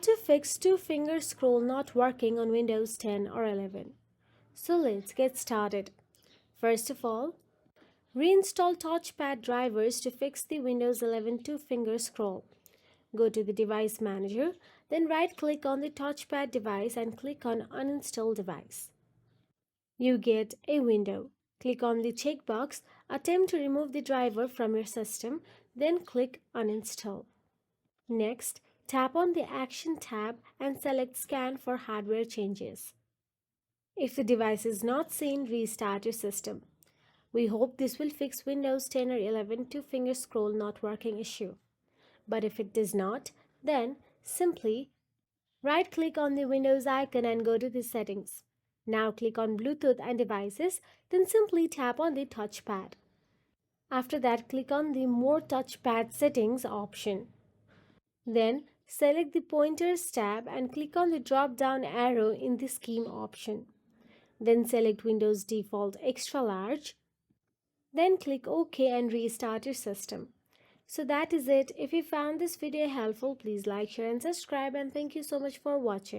to fix two-finger scroll not working on Windows 10 or 11. So let's get started. First of all, reinstall touchpad drivers to fix the Windows 11 two-finger scroll. Go to the Device Manager, then right-click on the touchpad device and click on Uninstall Device. You get a window. Click on the checkbox, attempt to remove the driver from your system, then click Uninstall. Next, tap on the Action tab and select Scan for hardware changes. If the device is not seen, restart your system. We hope this will fix Windows 10 or 11 two-finger scroll not working issue. But if it does not, then simply right-click on the Windows icon and go to the settings. Now click on Bluetooth and devices, then simply tap on the touchpad. After that, click on the More Touchpad Settings option. Then select the Pointers tab and click on the drop-down arrow in the Scheme option. Then select Windows Default Extra Large. Then click OK and restart your system. So that is it. If you found this video helpful, please like, share and subscribe, and thank you so much for watching.